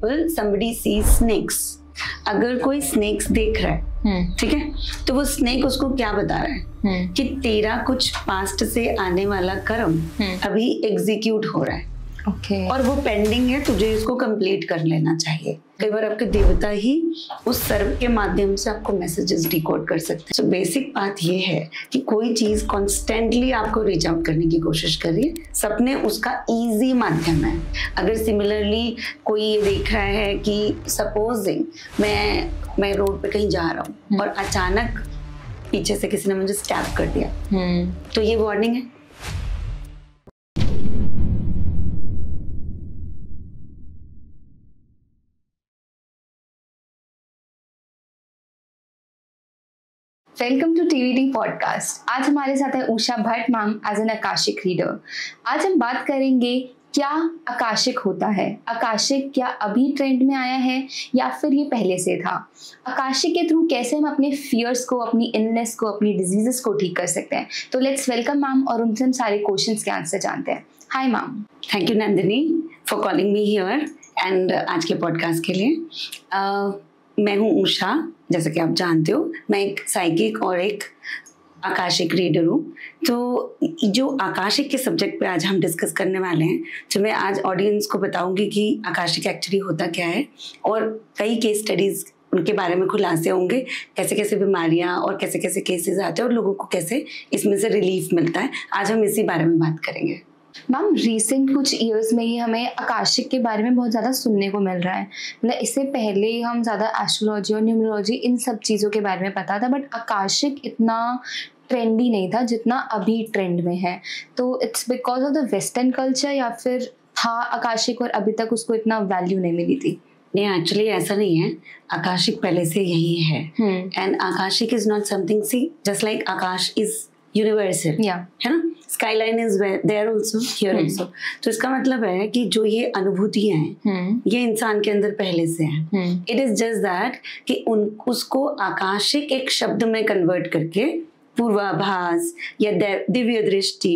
Example somebody sees snakes, अगर कोई snacks देख रहा है, ठीक है, तो वो स्नेक उसको क्या बता रहा है कि तेरा कुछ पास्ट से आने वाला कर्म अभी एग्जीक्यूट हो रहा है, और वो पेंडिंग है, तुझे इसको कंप्लीट कर लेना चाहिए। कई बार आपके देवता ही उस सर्व के माध्यम से आपको मैसेजेस डिकोड कर सकते हैं। सो बेसिक बात ये है कि कोई चीज कॉन्स्टेंटली आपको रीच आउट करने की कोशिश कर रही है, सपने उसका इजी माध्यम है। अगर सिमिलरली कोई ये देख रहा है कि सपोजिंग मैं रोड पे कहीं जा रहा हूँ और अचानक पीछे से किसी ने मुझे स्टैप कर दिया, तो ये वार्निंग है। Welcome to TVD podcast. आज हमारे साथ है Usha Bhatt ma'am as an akashic reader. आज हम बात करेंगे क्या आकाशिक होता है, आकाशिक क्या अभी ट्रेंड में आया है या फिर ये पहले से था, आकाशिक के थ्रू कैसे हम अपने फियर्स को, अपनी इलनेस को, अपनी डिजीजेस को ठीक कर सकते हैं। तो लेट्स वेलकम मैम और उनसे हम सारे क्वेश्चंस के आंसर जानते हैं। Hi ma'am. Thank you Nandini for calling me here and आज के पॉडकास्ट के लिए। मैं हूँ उषा, जैसा कि आप जानते हो। मैं एक साइकिक और एक आकाशिक रीडर हूँ। तो जो आकाशिक के सब्जेक्ट पे आज हम डिस्कस करने वाले हैं, तो मैं आज ऑडियंस को बताऊंगी कि आकाशिक एक्चुअली होता क्या है, और कई केस स्टडीज़ उनके बारे में खुलासे होंगे, कैसे कैसे बीमारियाँ और कैसे कैसे केसेस आते हैं और लोगों को कैसे इसमें से रिलीफ मिलता है। आज हम इसी बारे में बात करेंगे। मैम, रिसेंट कुछ इयर्स में ही हमें आकाशिक के बारे में बहुत ज़्यादा सुनने को मिल रहा है। मतलब इससे पहले हम ज़्यादा एस्ट्रोलॉजी और न्यूमरोलॉजी इन सब चीज़ों के बारे में पता था, बट आकाशिक इतना ट्रेंडी नहीं था जितना अभी ट्रेंड में है। तो it's because of the western culture या फिर था आकाशिक और अभी तक उसको इतना वैल्यू नहीं मिली थी? नहीं, एक्चुअली ऐसा नहीं है। आकाशिक पहले से यही है and akashic is not something, see just like akash is universal, है ना, skyline is there also, here also. तो इसका मतलब है कि जो ये अनुभूतियां हैं ये इंसान के अंदर पहले से हैं। इट इज जस्ट दैट कि उसको आकाशिक एक शब्द में कन्वर्ट करके, पूर्वाभास या दिव्य दृष्टि,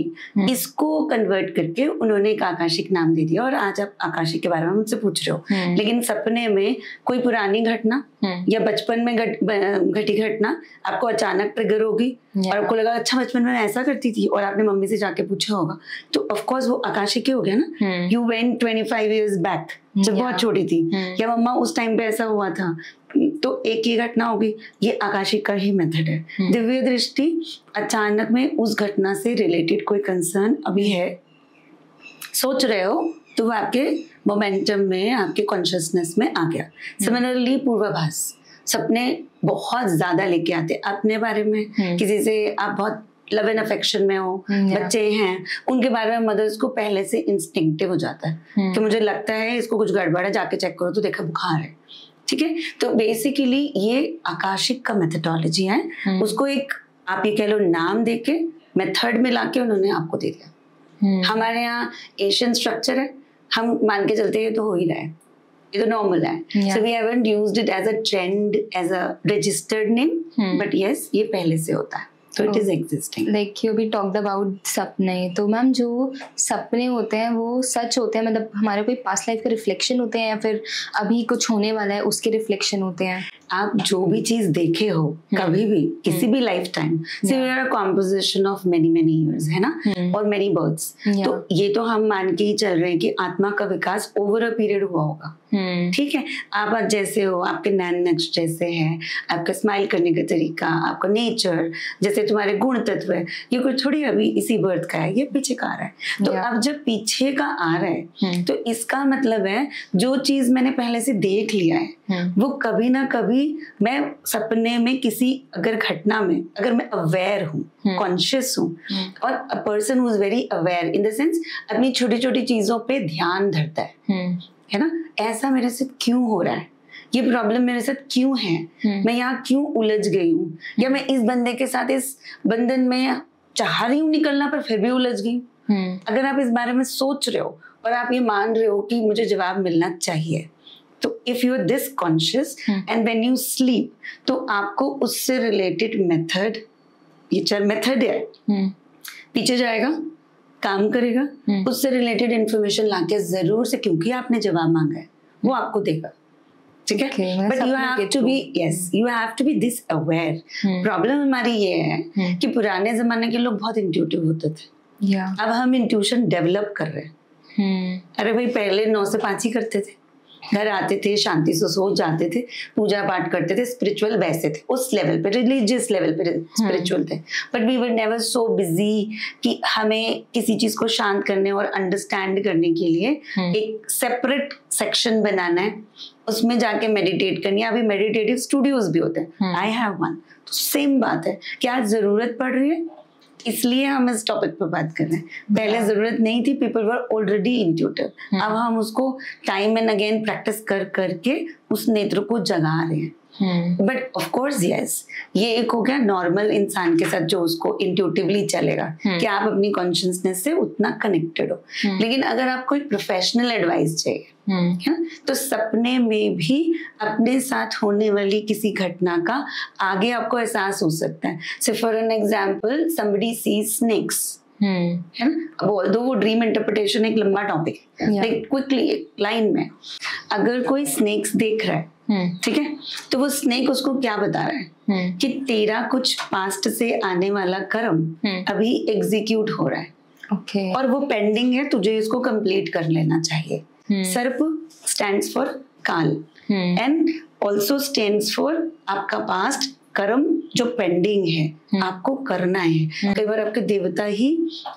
इसको कन्वर्ट करके उन्होंने एक आकाशिक नाम दे दिया। और आज आप आकाशिक के बारे में मुझसे पूछ रहे हो, लेकिन सपने में कोई पुरानी घटना या बचपन में घटी घटना आपको अचानक ट्रिगर होगी और आपको लगा अच्छा बचपन में ऐसा करती थी, और आपने मम्मी से जाके पूछा होगा, तो ऑफ कोर्स वो आकाशिक ही हो गया ना। यू वेंट 25 years बैक, जब बहुत छोटी थी, या मम्मा उस टाइम पे ऐसा हुआ था, तो एक ही घटना होगी। ये आकाशिक का ही मेथड है। दिव्य दृष्टि, अचानक में उस घटना से रिलेटेड कोई कंसर्न अभी है, सोच रहे हो, तो वो आपके मोमेंटम में, आपके कॉन्शियसनेस में आ गया। सिमिलरली पूर्वाभास, सपने बहुत ज्यादा लेके आते अपने बारे में। किसी से आप बहुत लव एंड अफेक्शन में हो, बच्चे हैं, उनके बारे में मदर्स को पहले से इंस्टिंक्टिव हो जाता है कि मुझे लगता है इसको कुछ गड़बड़ है, जाके चेक करो तो देखा बुखार है, ठीक है। तो बेसिकली ये आकाशिक का मेथडोलॉजी है। उसको एक आप ये कह लो नाम देके, मेथड में लाके उन्होंने आपको दे दिया। हमारे यहाँ एशियन स्ट्रक्चर है, हम मान के चलते हैं तो हो ही रहा है, ये तो नॉर्मल है। So we haven't used it as a trend, as a registered name, but yes ये पहले से होता है। So it is existing. Like you भी talked about सपने, तो मैम जो सपने होते हैं वो सच होते हैं, मतलब हमारे कोई पास्ट लाइफ के रिफ्लेक्शन होते हैं या फिर अभी कुछ होने वाला है उसके रिफ्लेक्शन होते हैं? आप जो भी चीज देखे हो कभी भी, किसी भी life time, composition of many many years, है ना, और मेनी बर्थ्स। तो ये तो हम मान के ही चल रहे हैं कि आत्मा का विकास ओवर अ पीरियड हुआ होगा, ठीक है। आप आज जैसे हो, आपके नैन नक्श जैसे है, आपका स्माइल करने का तरीका, आपका नेचर, जैसे तुम्हारे गुण तत्व है, ये कोई थोड़ी अभी इसी बर्थ का है, ये पीछे का आ रहा है। तो अब जब पीछे का आ रहा है तो इसका मतलब है जो चीज मैंने पहले से देख लिया है वो कभी ना कभी मैं सपने में किसी अगर घटना में अगर मैं अवेयर हूँ, कॉन्शियस हूँ, और a person who is very aware in the sense अपनी छोटी छोटी चीजों पे ध्यान धरता है ना, ऐसा मेरे साथ क्यों हो रहा है, ये प्रॉब्लम मेरे साथ क्यों है, मैं यहाँ क्यों उलझ गई हूँ, या मैं इस बंदे के साथ इस बंधन में चाह रही हूँ निकलना पर फिर भी उलझ गई। अगर आप इस बारे में सोच रहे हो और आप ये मान रहे हो कि मुझे जवाब मिलना चाहिए, तो if you are this conscious and when you sleep, तो आपको उससे रिलेटेड मेथड, ये चल मेथड है, पीछे जाएगा, काम करेगा, उससे रिलेटेड इंफॉर्मेशन लाके जरूर से, क्योंकि आपने जवाब मांगा है, वो आपको देगा, ठीक है। But you have to be this aware. Problem हमारी ये है कि पुराने जमाने के लोग बहुत इंट्यूटिव होते थे, अब हम इंट्यूशन डेवलप कर रहे हैं। अरे भाई पहले 9 से 5 ही करते थे, घर आते थे, शांति से सो जाते थे, पूजा पाठ करते थे, स्पिरिचुअल वैसे थे, उस लेवल पे, रिलीजियस लेवल पे स्पिरिचुअल थे। But we were never so busy कि हमें किसी चीज को शांत करने और अंडरस्टैंड करने के लिए एक सेपरेट सेक्शन बनाना है, उसमें जाके मेडिटेट करनी है। अभी मेडिटेटिव स्टूडियोज भी होते हैं, आई हैव वन। तो सेम बात है कि आज जरूरत पड़ रही है, इसलिए हम इस टॉपिक पर बात कर रहे हैं। पहले जरूरत नहीं थी, पीपल वर ऑलरेडी इंट्यूटिव। अब हम उसको टाइम एंड अगेन प्रैक्टिस कर करके उस नेत्र को जगा रहे हैं। बट ऑफ कोर्स यस, ये एक हो गया नॉर्मल इंसान के साथ जो उसको इंट्यूटिवली चलेगा कि आप अपनी कॉन्शियसनेस से उतना कनेक्टेड हो। लेकिन अगर आपको एक प्रोफेशनल एडवाइस चाहिए है ना, तो सपने में भी अपने साथ होने वाली किसी घटना का आगे आपको एहसास हो सकता है। So for an example, somebody sees snakes, है ना। अब ऑल्दो वो ड्रीम इंटरप्रिटेशन एक लंबा टॉपिक है, लाइक क्विकली एक लाइन में, अगर कोई स्नेक्स देख रहा है, ठीक है, तो वो स्नेक उसको क्या बता रहा है कि तेरा कुछ पास्ट से आने वाला कर्म अभी एग्जीक्यूट हो रहा है, और वो पेंडिंग है, तुझे इसको कंप्लीट कर लेना चाहिए। सर्प स्टैंड्स फॉर काल एंड ऑल्सो स्टैंड्स फॉर आपका पास्ट कर्म जो पेंडिंग है, आपको करना है। कई बार आपके देवता ही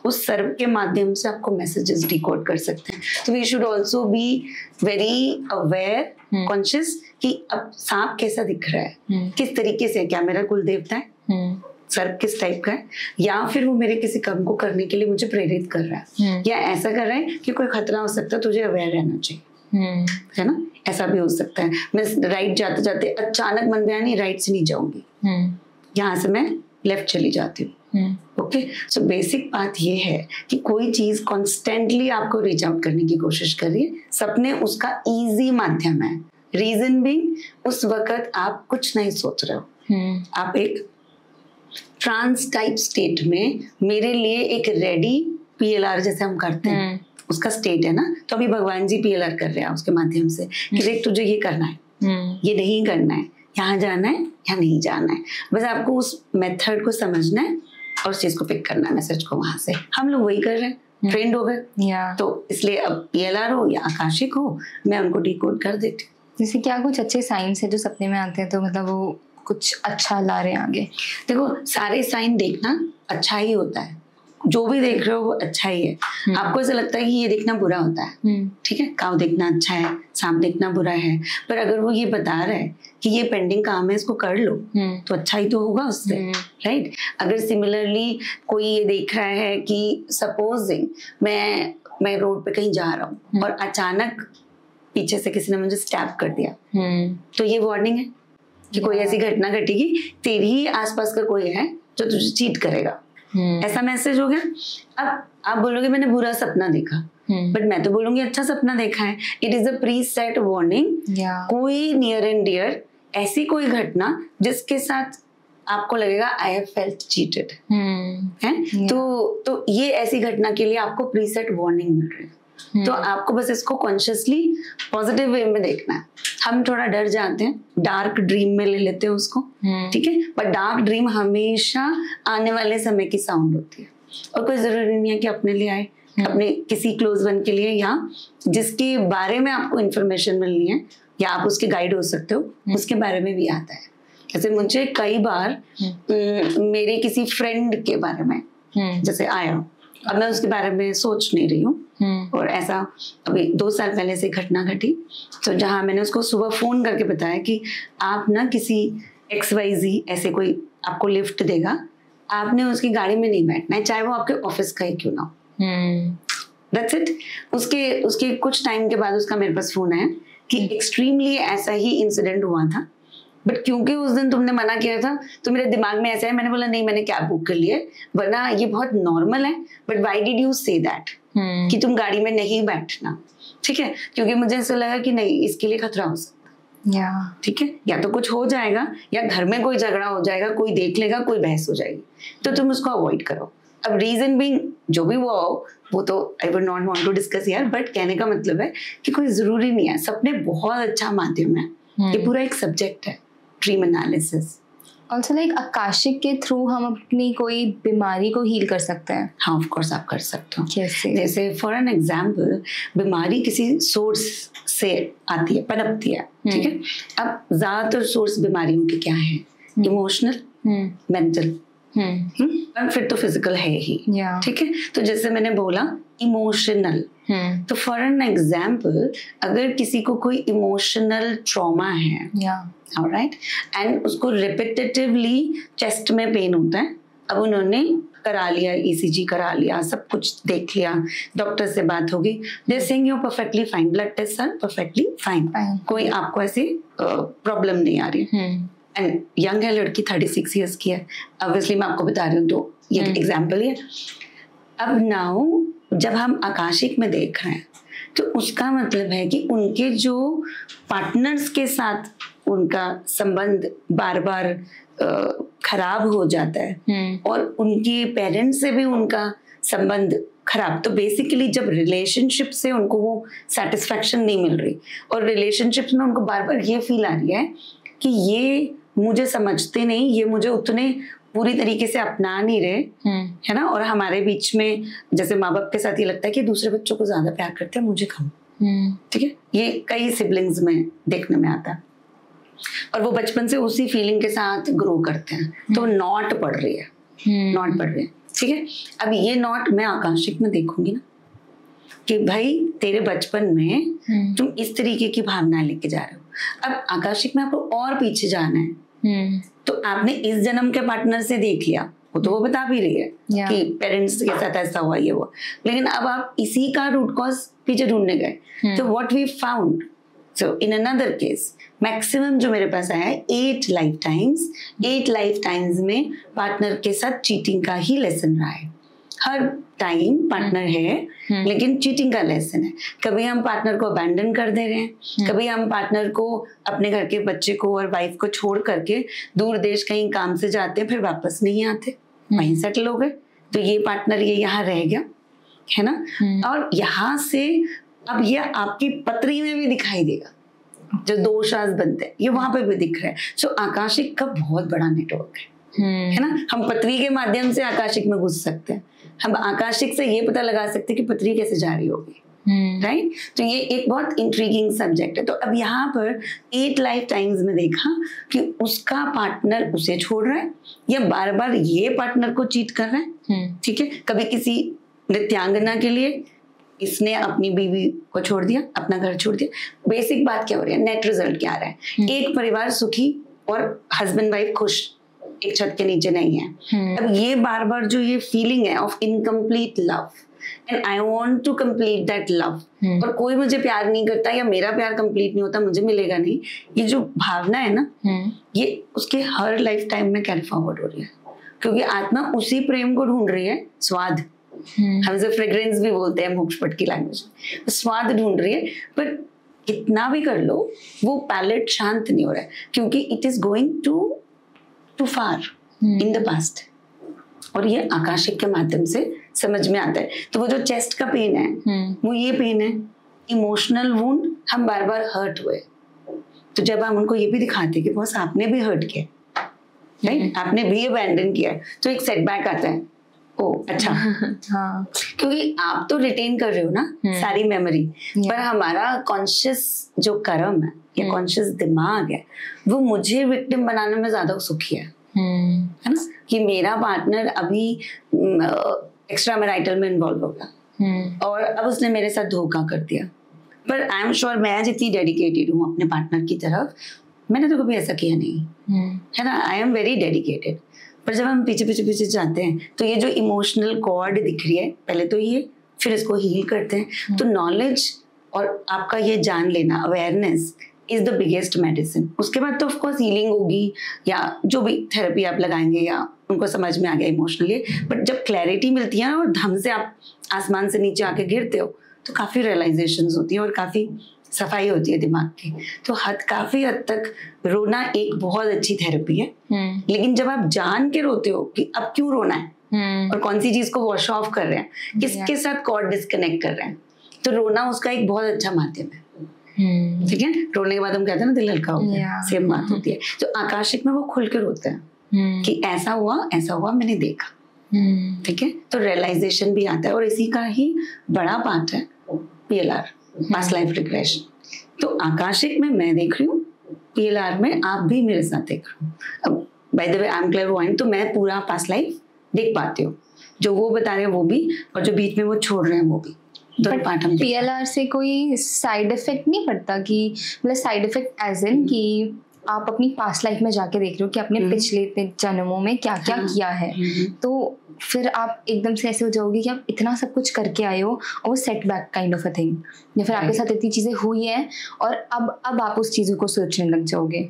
उस सर्प के माध्यम से आपको मैसेजेस डिकोड कर सकते हैं। तो we should also be very aware, conscious कि अब सांप कैसा दिख रहा है, किस तरीके से, क्या मेरा कुल देवता है, सर्प किस टाइप का है, या फिर वो मेरे किसी कर्म को करने के लिए मुझे प्रेरित कर रहा है, या ऐसा कर रहा है कि कोई खतरा हो सकता है, तुझे अवेयर रहना चाहिए, है ना। ऐसा भी हो सकता है, मैं राइट जाते जाते अचानक मन में आया नहीं, राइट से नहीं जाऊंगी, यहाँ से मैं लेफ्ट चली जाती हूँ। ओके, सो बेसिक बात ये है कि कोई चीज कॉन्स्टेंटली आपको रीच आउट करने की कोशिश कर रही है, सपने उसका इजी माध्यम है। रीजन बीइंग, उस वक्त आप कुछ नहीं सोच रहे हो, आप एक ट्रांस टाइप स्टेट में, मेरे लिए एक रेडी PLR जैसे हम करते हैं उसका स्टेट है ना। तो अभी भगवान जी PLR कर रहे हैं उसके माध्यम से कि देख तुझे ये करना है, ये नहीं करना है, यहाँ जाना है या नहीं जाना है, बस आपको उस मेथड को समझना है और उस चीज को पिक करना है, मैसेज को वहां से। हम लोग वही कर रहे हैं, ट्रेंड हो गए। तो इसलिए अब PLR हो या आकाशिक हो, मैं उनको डिकोड कर देती हूँ। जैसे क्या कुछ अच्छे साइंस है जो सपने में आते हैं, तो मतलब वो कुछ अच्छा ला रहे हैं आगे? देखो, सारे साइन देखना अच्छा ही होता है, जो भी देख रहे हो वो अच्छा ही है। आपको ऐसा लगता है कि ये देखना बुरा होता है, ठीक है, काव देखना अच्छा है, सांप देखना बुरा है, पर अगर वो ये बता रहा है कि ये पेंडिंग काम है, इसको कर लो, तो अच्छा ही तो होगा उससे, राइट। अगर सिमिलरली कोई ये देख रहा है कि सपोजिंग मैं रोड पे कहीं जा रहा हूँ और अचानक पीछे से किसी ने मुझे स्टैप कर दिया, तो ये वार्निंग है कि कोई ऐसी घटना घटेगी, तेरी ही आसपास का कोई है जो तुझे चीट करेगा, ऐसा मैसेज हो गया। अब आप बोलोगे मैंने बुरा सपना देखा, बट मैं तो बोलूंगी अच्छा सपना देखा है। It is a pre set warning. कोई नियर एंड डियर ऐसी कोई घटना जिसके साथ आपको लगेगा आई हैव फेल्ट चीटेड है, तो ये ऐसी घटना के लिए आपको प्री सेट वार्निंग मिल रही है। तो आपको बस इसको कॉन्शियसली पॉजिटिव वे में देखना है। हम थोड़ा डर जाते हैं, डार्क ड्रीम में ले लेते हैं उसको, ठीक है, बट डार्क ड्रीम हमेशा आने वाले समय की साउंड होती है, और कोई जरूरी नहीं है कि अपने लिए आए, अपने किसी क्लोज वन के लिए, या जिसके बारे में आपको इंफॉर्मेशन मिलनी है या आप उसके गाइड हो सकते हो, उसके बारे में भी आता है। जैसे मुझे कई बार मेरे किसी फ्रेंड के बारे में जैसे आया, अब मैं उसके बारे में सोच नहीं रही हूँ, और ऐसा अभी 2 साल पहले से घटना घटी, तो जहाँ मैंने उसको सुबह फोन करके बताया कि आप ना किसी XYZ ऐसे कोई आपको लिफ्ट देगा, आपने उसकी गाड़ी में नहीं बैठना है, चाहे वो आपके ऑफिस का ही क्यों ना हो। That's it. उसके कुछ टाइम के बाद उसका मेरे पास फोन आया कि एक्सट्रीमली ऐसा ही इंसिडेंट हुआ था, बट क्योंकि उस दिन तुमने मना किया था तो मेरे दिमाग में ऐसा है, मैंने बोला नहीं, मैंने कैब बुक कर ली है, वरना ये बहुत नॉर्मल है, but why did you say that कि तुम गाड़ी में नहीं बैठना, ठीक है, क्योंकि मुझे ऐसा लगा कि नहीं, इसके लिए खतरा हो सकता है, ठीक है, या तो कुछ हो जाएगा, या घर में कोई झगड़ा हो जाएगा, कोई देख लेगा, कोई बहस हो जाएगी, तो तुम उसको अवॉइड करो। अब रीजन बीइंग जो भी वो तो I would not want to discuss यार, बट कहने का मतलब है कि कोई जरूरी नहीं है, सपने बहुत अच्छा माध्यम है। ये पूरा एक सब्जेक्ट है, dream analysis. Also like Akashic के थ्रू हम अपनी कोई बीमारी को हील कर सकते हैं। हाँ ऑफ कोर्स आप कर सकते हो। कैसे? जैसे फॉर एन एग्जाम्पल, बीमारी किसी सोर्स से आती है, पनपती है, ठीक है। अब ज्यादातर सोर्स बीमारियों के क्या है? इमोशनल, मेंटल, और फिर तो फिजिकल है ही, ठीक है। तो जैसे मैंने बोला इमोशनल, तो फॉर एन एग्जाम्पल अगर किसी को कोई इमोशनल ट्रॉमा है, ऑलराइट, एंड उसको रिपीटेटिवली चेस्ट में पेन होता है, अब उन्होंने करा लिया, ECG करा लिया, सब कुछ देख लिया, डॉक्टर से बात होगी, they saying you perfectly fine, blood test sir perfectly fine, कोई आपको ऐसी प्रॉब्लम नहीं आ रही है, एंड यंग है लड़की, 36 ईयर्स की है, ऑब्वियसली मैं आपको बता रही हूँ तो ये एग्जाम्पल है। अब नाउ जब हम आकाशिक में देख रहे हैं तो उसका मतलब है कि उनके जो पार्टनर्स के साथ उनका संबंध बार बार खराब हो जाता है, और उनके पेरेंट्स से भी उनका संबंध खराब। तो बेसिकली जब रिलेशनशिप से उनको वो सेटिस्फैक्शन नहीं मिल रही, और रिलेशनशिप में उनको बार बार ये फील आ रही है कि ये मुझे समझते नहीं, ये मुझे उतने पूरी तरीके से अपना नहीं रहे, है ना, और हमारे बीच में जैसे माँ बाप के साथ ये लगता है कि दूसरे बच्चों को ज्यादा प्यार करते हैं, मुझे कम, ठीक है। ये कई सिबलिंग्स में देखने में आता है, और वो बचपन से उसी फीलिंग के साथ ग्रो करते हैं, तो नॉट पड़ रही है, नॉट पड़ रही है, ठीक है। अब ये नॉट मैं आकाशिक में देखूंगी ना कि भाई तेरे बचपन में तुम इस तरीके की भावना लेके जा रहे हो। अब आकाशिक में आपको और पीछे जाना है, तो आपने इस जन्म के पार्टनर से देख लिया, वो तो वो बता भी रही है कि पेरेंट्स के साथ ऐसा हुआ, ये हुआ, लेकिन अब आप इसी का रूट कॉज पीछे ढूंढने गए, तो what we found, so in another case maximum जो मेरे पास आया है 8 लाइफ टाइम्स में पार्टनर के साथ चीटिंग का ही लेसन रहा है। हर टाइम पार्टनर है, लेकिन चीटिंग का लेसन है। कभी हम पार्टनर को अबैंडन कर दे रहे हैं, कभी हम पार्टनर को अपने घर के बच्चे को और वाइफ को छोड़ करके दूर देश कहीं काम से जाते हैं, फिर वापस नहीं आते, वहीं सेटल हो गए, तो ये पार्टनर ये यहाँ रह गया, है ना। और यहाँ से अब ये आपकी पत्री में भी दिखाई देगा, जो दोषास बनते हैं ये वहां पे भी दिख रहा है। सो आकाशिक का बहुत बड़ा नेटवर्क है ना। हम पत्री के माध्यम से आकाशिक में घुस सकते हैं, हम आकाशिक से ये पता लगा सकते हैं कि पत्री कैसे जा रही होगी, राइट। तो ये एक बहुत इंट्रीगिंग सब्जेक्ट है। तो अब यहाँ पर 8 लाइफ टाइम्स में देखा कि उसका पार्टनर उसे छोड़ रहा है, या बार बार ये पार्टनर को चीट कर रहा है, ठीक है। कभी किसी नृत्यांगना के लिए इसने अपनी बीवी को छोड़ दिया, अपना घर छोड़ दिया। बेसिक बात क्या हो रही है, नेट रिजल्ट क्या आ रहा है, एक परिवार सुखी और हस्बैंड वाइफ खुश, एक छत के नीचे नहीं है। अब ये बार बार जो ये फीलिंग है of incomplete love, and I want to complete that love, और कोई मुझे प्यार नहीं करता या मेरा प्यार कंप्लीट नहीं होता, मुझे मिलेगा नहीं, ये जो भावना है ना, ये उसके हर लाइफ टाइम में कैरी फॉरवर्ड हो रही है, क्योंकि आत्मा उसी प्रेम को ढूंढ रही है, स्वाद, हम इसे फ्रेग्रेंस भी बोलते हैं मोक्षपट की लैंग्वेज में, स्वाद ढूंढ रही है, पर कितना भी कर लो वो पैलेट शांत नहीं हो रहा है, क्योंकि it is going too far in the past, और ये आकाशिक के माध्यम से समझ में आता है। तो वो जो चेस्ट का पेन है, वो ये पेन है, इमोशनल वुंड, हम बार बार हर्ट हुए, तो जब हम उनको ये भी दिखाते कि बॉस आपने भी हर्ट किया, राइट, आपने भी अबैंडन किया, तो एक सेटबैक आता है, ओ अच्छा हाँ, क्योंकि आप तो रिटेन कर रहे हो ना सारी मेमोरी, पर हमारा कॉन्शियस जो कर्म है या कॉन्शियस दिमाग है, वो मुझे विक्टिम बनाने में ज्यादा सुखी है ना, कि मेरा पार्टनर अभी एक्स्ट्रा मैरिटल में इन्वॉल्व हो गया और अब उसने मेरे साथ धोखा कर दिया, पर आई एम श्योर मैं जितनी डेडिकेटेड हूँ अपने पार्टनर की तरफ, मैंने तो कभी ऐसा किया नहीं, है ना, आई एम वेरी डेडिकेटेड। पर जब हम पीछे पीछे पीछे जाते हैं तो ये जो इमोशनल कॉर्ड दिख रही है, पहले तो ये, फिर इसको हील करते हैं। तो नॉलेज और आपका ये जान लेना, awareness is the biggest medicine. उसके बाद तो ऑफकोर्स हीलिंग होगी या जो भी थेरेपी आप लगाएंगे या उनको समझ में आ गया इमोशनली, बट जब क्लैरिटी मिलती है और धम से आप आसमान से नीचे आके गिरते हो तो काफ़ी रियलाइजेशंस होती हैं और काफ़ी सफाई होती है दिमाग की। तो काफ़ी हद तक रोना एक बहुत अच्छी थेरेपी है, लेकिन जब आप जान के रोते हो कि अब क्यों रोना है, और कौन सी चीज को वॉश ऑफ कर रहे हैं, किसके साथ कॉर्ड डिस्कनेक्ट कर रहे हैं। तो रोना उसका एक बहुत अच्छा माध्यम है, ठीक है। रोने के बाद हम कहते हैं ना दिल हल्का हो गया, सेम बात होती है। तो आकाशिक में वो खुल के रोते हैं कि ऐसा हुआ मैंने देखा, ठीक है। तो रियलाइजेशन भी आता है, और इसी का ही बड़ा पार्ट है PLR, पास्ट लाइफ रिग्रेशन। तो आकाशिक में मैं देख रही हूँ, PLR में आप भी मेरे साथ देख रहे हो। अब by the way I am clairvoyant, तो मैं पूरा पास्ट लाइफ देख पाती हूँ, जो वो बता रहे हैं वो भी, और जो बीच में वो छोड़ रहे हैं वो भी। PLR से कोई साइड इफेक्ट नहीं पड़ता कि, मतलब साइड इफेक्ट एज इन कि आप अपनी पास्ट लाइफ में जाके देख रहे हो कि आपने पिछले जन्मों में क्या क्या किया है, तो फिर आप एकदम से ऐसे हो जाओगे कि आप इतना सब कुछ करके आए हो, और वो setback kind of a thing, या फिर आपके साथ इतनी चीजें हुई हैं और अब आप उस चीजों को सोचने लग जाओगे।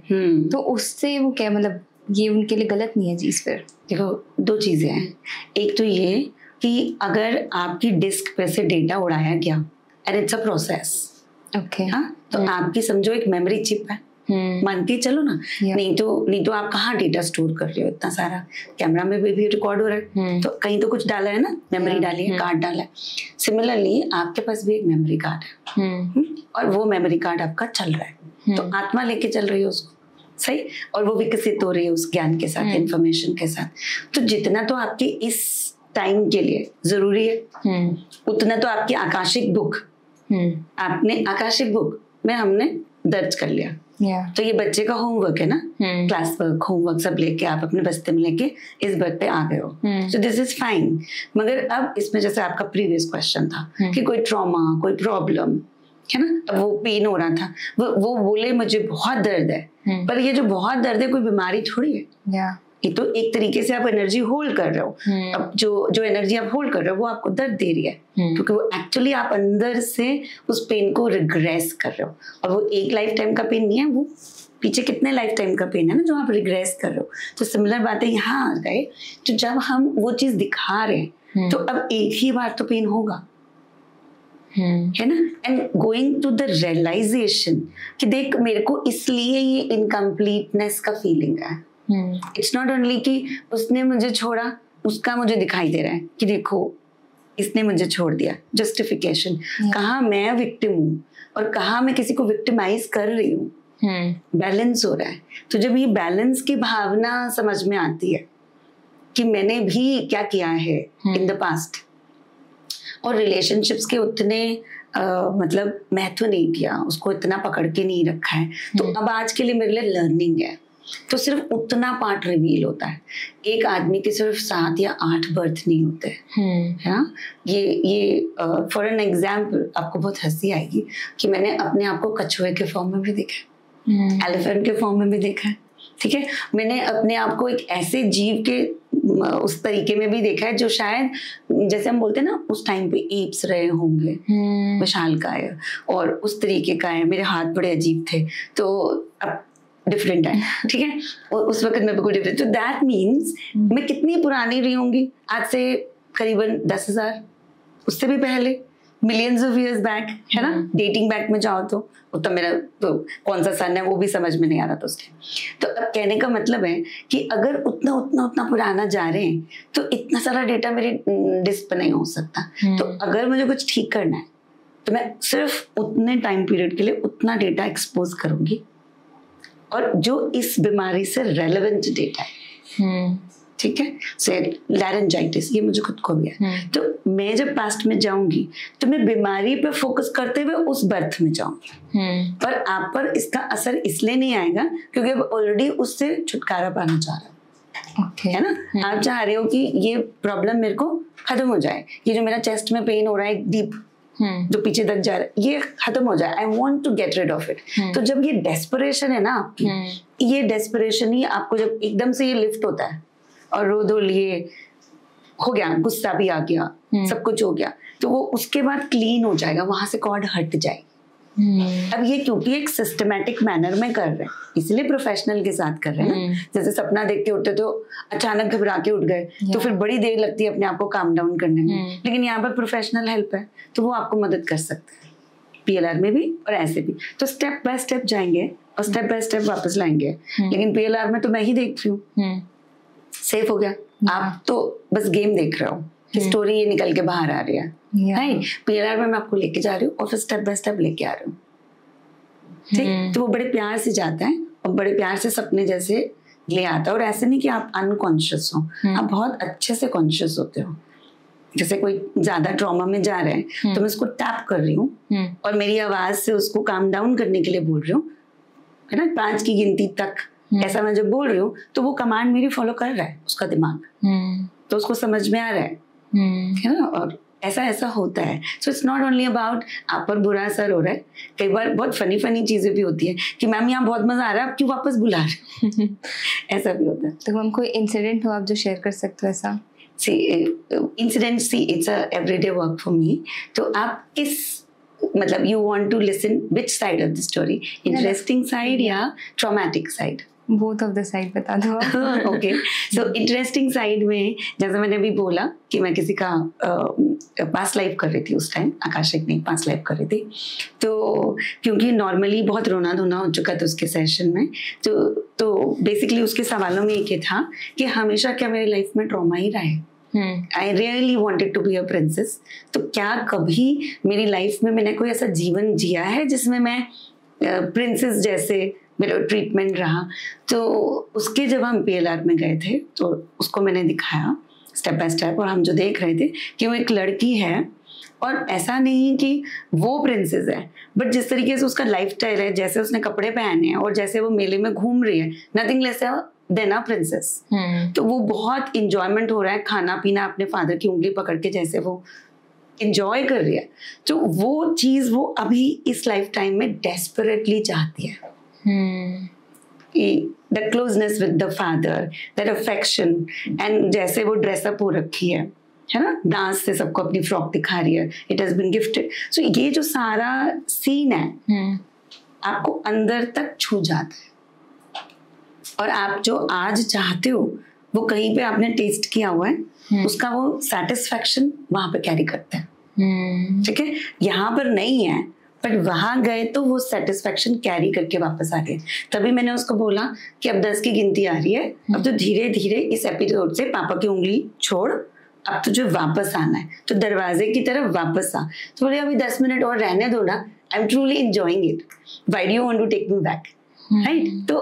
तो उससे वो क्या, मतलब ये उनके लिए गलत नहीं है चीज? फिर देखो, दो चीजें हैं। एक तो ये कि अगर आपकी डिस्क पे से डेटा उड़ाया गया, and it's a process, okay, हाँ, तो आपकी समझो एक मेमोरी चिप है, मान के चलो ना, नहीं तो आप कहाँ डेटा स्टोर कर रहे हो इतना सारा, कैमरा में भी रिकॉर्ड हो रहा है, तो कहीं तो कुछ डाला है ना, मेमोरी डाली है, कार्ड डाला है। सिमिलरली आपके पास भी एक मेमोरी कार्ड है, और वो मेमोरी कार्ड आपका चल रहा है, तो आत्मा लेके चल रही है उसको, सही, और वो विकसित हो रही है उस ज्ञान के साथ, इंफॉर्मेशन के साथ। तो जितना तो आपकी इस टाइम के लिए जरूरी है, उतना तो आपकी आकाशिक बुक, आपने आकाशिक बुक में हमने दर्ज कर लिया। तो ये बच्चे का होमवर्क है ना, क्लास वर्क, होमवर्क सब लेके आप अपने बस्ते में लेके इस बर्थ पे आ गए हो, सो दिस इज फाइन। मगर अब इसमें जैसे आपका प्रीवियस क्वेश्चन था कि कोई ट्रॉमा, कोई प्रॉब्लम है ना, अब वो पेन हो रहा था, वो बोले मुझे बहुत दर्द है, पर ये जो बहुत दर्द है कोई बीमारी थोड़ी है, ये तो एक तरीके से आप एनर्जी होल्ड कर रहे हो। अब जो एनर्जी आप होल्ड कर रहे हो वो आपको दर्द दे रही है, क्योंकि वो एक्चुअली आप अंदर से उस पेन को रिग्रेस कर रहे हो, और वो एक लाइफ टाइम का पेन नहीं है, वो पीछे कितने लाइफ टाइम का पेन है ना जो आप रिग्रेस कर रहे हो। तो सिमिलर बातें यहाँ आ गए। तो जब हम वो चीज दिखा रहे हैं तो अब एक ही बार तो पेन होगा, है ना, and going to the realization कि देख मेरे को इसलिए ये इनकम्प्लीटनेस का फीलिंग है। इट्स नॉट ओनली कि उसने मुझे छोड़ा, उसका मुझे दिखाई दे रहा है कि देखो इसने मुझे छोड़ दिया, जस्टिफिकेशन, कहाँ मैं विक्टिम हूँ और कहाँ मैं किसी को विक्टिमाइज कर रही हूँ, बैलेंस हो रहा है। तो जब ये बैलेंस की भावना समझ में आती है कि मैंने भी क्या किया है इन द पास्ट, और रिलेशनशिप्स के उतने मतलब महत्व नहीं दिया, उसको इतना पकड़ के नहीं रखा है, तो अब आज के लिए मेरे लिए लर्निंग है, तो सिर्फ उतना पार्ट रिवील होता है। एक आदमी के सिर्फ 7 या 8 बर्थ नहीं होते, है ना। ये फॉर एन एग्जाम्पल आपको बहुत हंसी आएगी कि मैंने अपने आप को कछुए के फॉर्म में भी देखा है, एलिफेंट के फॉर्म में भी देखा है, ठीक है। मैंने अपने आप को एक ऐसे जीव के उस तरीके में भी देखा है जो शायद जैसे हम बोलते हैं ना उस टाइम पे एप्स रहे होंगे, विशालकाय और उस तरीके का है। मेरे हाथ बड़े अजीब थे, तो अब डिफरेंट है, ठीक है। और उस वक्त मैं बिल्कुल डिफरेंट। तो दैट मीन्स मैं कितनी पुरानी रही होंगी, आज से करीबन 10,000, उससे भी पहले, मिलियंस ऑफ इयर्स बैक, है ना। डेटिंग बैक में जाओ तो मेरा तो कौन सा सन है वो भी समझ में नहीं आ रहा था उस टाइम। तो अब कहने का मतलब है कि अगर उतना पुराना जा रहे हैं तो इतना सारा डेटा मेरे डिस्क पर नहीं हो सकता। तो अगर मुझे कुछ ठीक करना है तो मैं सिर्फ उतने टाइम पीरियड के लिए उतना डेटा एक्सपोज करूंगी, और जो इस बीमारी से रेलेवेंट डेटा है, ठीक है, से लैरेंजाइटिस, ये मुझे खुद को भी है। तो मैं जब पास्ट में जाऊंगी तो मैं बीमारी पे फोकस करते हुए उस बर्थ में जाऊंगी, पर आप पर इसका असर इसलिए नहीं आएगा क्योंकि अब ऑलरेडी उससे छुटकारा पाना चाह रहा है, है ना। आप चाह रहे हो कि ये प्रॉब्लम मेरे को खत्म हो जाए, ये जो मेरा चेस्ट में पेन हो रहा है डीप जो पीछे तक जा रहा है, ये खत्म हो जाए, I want to get rid of it. तो जब ये डेस्परेशन है ना आपकी, ये डेस्परेशन ही आपको जब एकदम से ये लिफ्ट होता है और रो धो लिए हो गया, गुस्सा भी आ गया, सब कुछ हो गया, तो वो उसके बाद क्लीन हो जाएगा, वहां से कॉर्ड हट जाएगी। अब ये क्योंकि एक सिस्टमैटिक मैनर में कर रहे हैं, इसलिए प्रोफेशनल के साथ कर रहे हैं ना। जैसे सपना देख के उठते तो अचानक घबरा के उठ गए तो फिर बड़ी देर लगती है अपने आप को काम डाउन करने में, लेकिन यहाँ पर प्रोफेशनल हेल्प है तो वो आपको मदद कर सकते हैं, PLR में भी और ऐसे भी। तो स्टेप बाय स्टेप जाएंगे और स्टेप बाय स्टेप वापस लाएंगे। लेकिन PLR में तो मैं ही देख रही हूँ, सेफ हो गया, आप तो बस गेम देख रहे हो कि स्टोरी ये निकल के बाहर आ रही है, राइट। PLR में मैं आपको लेके जा रही हूँ और फिर स्टेप बाय स्टेप लेके आ रही हूँ, ठीक। तो वो बड़े प्यार से जाता है और बड़े प्यार से सपने जैसे ले आता है। और ऐसे नहीं कि आप अनकॉन्शियस हो, आप बहुत अच्छे से कॉन्शियस होते हो। जैसे कोई ज्यादा ट्रॉमा में जा रहे हैं तो मैं उसको टैप कर रही हूँ और मेरी आवाज से उसको काम डाउन करने के लिए बोल रही हूँ, है ना, 5 की गिनती तक। ऐसा मैं जब बोल रही हूँ तो वो कमांड मेरी फॉलो कर रहा है उसका दिमाग, तो उसको समझ में आ रहा है ना। और ऐसा होता है। So it's not only about आप पर बुरा असर हो रहा है, कई बार बहुत फनी चीजें भी होती है कि मैम यहाँ बहुत मजा आ रहा है, आप क्यों वापस बुला रहे ऐसा भी होता है। तो मैम कोई इंसिडेंट हो आप जो शेयर कर सकते हो ऐसा? Incident it's a everyday work for me. तो आप किस मतलब you want to listen which side of the story, interesting side या traumatic side? Both of the side बता दो। ओके, सो इंटरेस्टिंग साइड में जैसे मैंने अभी बोला कि मैं किसी का पास्ट लाइफ कर रही थी उस टाइम, आकाशिक नहीं पास्ट लाइफ कर रही थी। तो क्योंकि नॉर्मली बहुत रोना धोना हो चुका था उसके सेशन में, तो बेसिकली उसके सवालों में एक ही था कि हमेशा क्या मेरी लाइफ में ट्रॉमा ही रहा है, I really wanted to be a princess. तो क्या कभी मेरी लाइफ में मैंने कोई ऐसा जीवन जिया है जिसमें मैं प्रिंसेस जैसे मेरा ट्रीटमेंट रहा? तो उसके जब हम PLR में गए थे तो उसको मैंने दिखाया स्टेप बाय स्टेप, और हम जो देख रहे थे कि वो एक लड़की है और ऐसा नहीं कि वो प्रिंसेस है, बट जिस तरीके से उसका लाइफस्टाइल है, जैसे उसने कपड़े पहने हैं और जैसे वो मेले में घूम रही है, नथिंग लेस देन अ प्रिंसेस। तो वो बहुत इंजॉयमेंट हो रहा है, खाना पीना अपने फादर की उंगली पकड़ के जैसे वो इंजॉय कर रही है। तो वो चीज वो अभी इस लाइफ टाइम में डेस्परेटली चाहती है। The closeness with the father, that affection, and जैसे वो ड्रेसअप हो रखी है ना, डांस से सबको अपनी फ्रॉक दिखा रही है, it has been gifted। So ये जो सारा सीन है आपको अंदर तक छू जाता है, और आप जो आज चाहते हो वो कहीं पे आपने टेस्ट किया हुआ है, उसका वो सेटिस्फैक्शन वहां पे कैरी करते हैं, ठीक है। यहाँ पर नहीं है बट वहां गए तो वो सेटिस्फेक्शन कैरी करके वापस आ गए। तभी मैंने उसको बोला कि अब 10 की गिनती आ रही है, अब तो धीरे धीरे इस एपिसोड से पापा की उंगली छोड़, अब तुझे वापस आना है, तो दरवाजे की तरफ वापस आ। तो बोले अभी 10 मिनट और रहने दो ना, I am truly enjoying it, why do you want to take me back, right. तो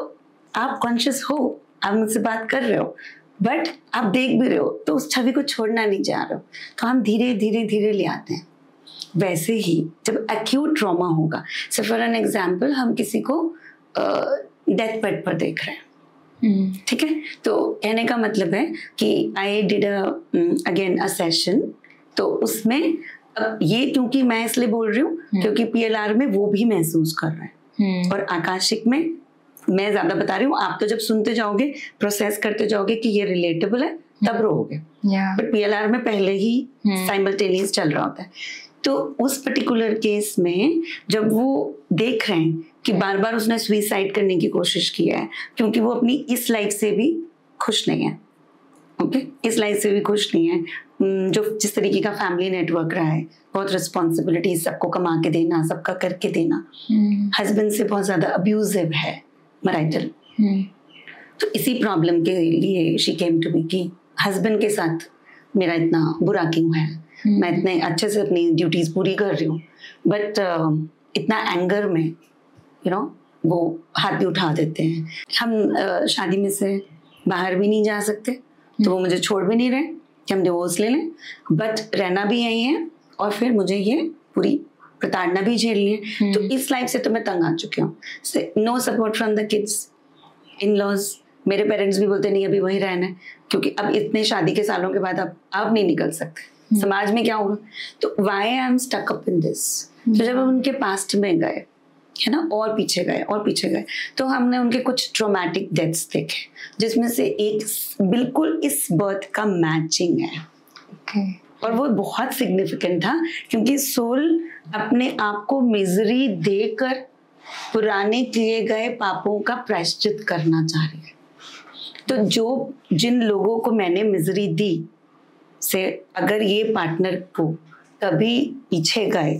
आप कॉन्शियस हो, आप मुझसे बात कर रहे हो, बट आप देख भी रहे हो, तो उस छवि को छोड़ना नहीं चाह रहे हो, तो हम धीरे धीरे धीरे ले आते हैं। वैसे ही जब एक्यूट ट्रॉमा होगा, सो फॉर एन एग्जाम्पल हम किसी को डेथ बेड पर देख रहे हैं, ठीक है, तो कहने का मतलब है कि I did again a session, तो उसमें अब ये क्योंकि मैं इसलिए बोल रही हूँ क्योंकि PLR में वो भी महसूस कर रहे हैं, और आकाशिक में मैं ज्यादा बता रही हूँ, आप तो जब सुनते जाओगे प्रोसेस करते जाओगे कि ये रिलेटेबल है तब रोगे, बट PLR में पहले ही साइमल्टेनियस चल रहा होता है। तो उस पर्टिकुलर केस में जब वो देख रहे हैं कि बार बार उसने सुसाइड करने की कोशिश की है, क्योंकि वो अपनी इस लाइफ से भी खुश नहीं है, ओके, इस लाइफ से भी खुश नहीं है, जो जिस तरीके का फैमिली नेटवर्क रहा है, बहुत रिस्पॉन्सिबिलिटी, सबको कमा के देना, सबका करके देना, हस्बैंड से बहुत ज्यादा अब्यूजिव है, मराइटल। तो इसी प्रॉब्लम के लिए शी केम टू मी कि हस्बैंड के साथ मेरा इतना बुरा क्यों है, मैं इतने अच्छे से अपनी ड्यूटीज पूरी कर रही हूँ, बट इतना एंगर में वो हाथ भी उठा देते हैं। हम शादी में से बाहर भी नहीं जा सकते, तो वो मुझे छोड़ भी नहीं रहे कि हम डिवोर्स ले लें, बट रहना भी यही है और फिर मुझे ये पूरी प्रताड़ना भी झेलनी है। तो इस लाइफ से तो मैं तंग आ चुकी हूँ। No support from the kids, in laws, मेरे पेरेंट्स भी बोलते नहीं अभी वहीं रहना है, क्योंकि अब इतने शादी के सालों के बाद अब नहीं निकल सकते, समाज में क्या होगा। तो why I am stuck up in this. तो जब हम उनके पास्ट में गए, है ना, और पीछे गए, तो हमने उनके कुछ ट्रॉमेटिक डेथ्स देखे, जिसमें से एक बिल्कुल इस बर्थ का मैचिंग है, और वो बहुत सिग्निफिकेंट था, क्योंकि सोल अपने आप को मिजरी देकर पुराने किए गए पापों का प्रायश्चित करना चाह रही है। तो जिन लोगों को मैंने मिजरी दी से अगर ये पार्टनर को कभी पीछे गए,